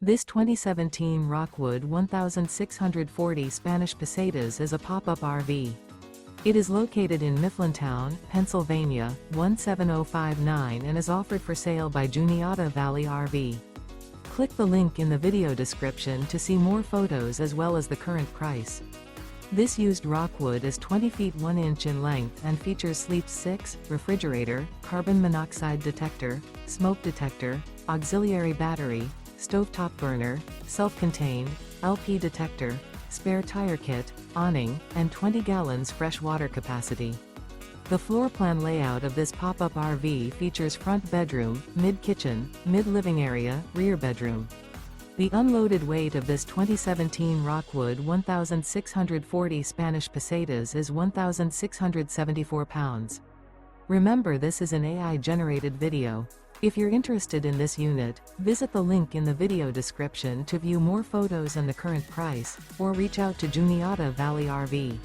This 2017 Rockwood 1640 Spanish Pesetas is a pop-up RV. It is located in Mifflintown, Pennsylvania, 17059 and is offered for sale by Juniata Valley RV. Click the link in the video description to see more photos as well as the current price. This used Rockwood is 20 feet 1 inch in length and features sleep 6, refrigerator, carbon monoxide detector, smoke detector, auxiliary battery, stovetop burner, self-contained, LP detector, spare tire kit, awning, and 20 gallons fresh water capacity. The floor plan layout of this pop-up RV features front bedroom, mid-kitchen, mid-living area, rear bedroom. The unloaded weight of this 2017 Rockwood 1640 Spanish Pesetas is 1,674 pounds. Remember, this is an AI-generated video. If you're interested in this unit, visit the link in the video description to view more photos and the current price, or reach out to Juniata Valley RV.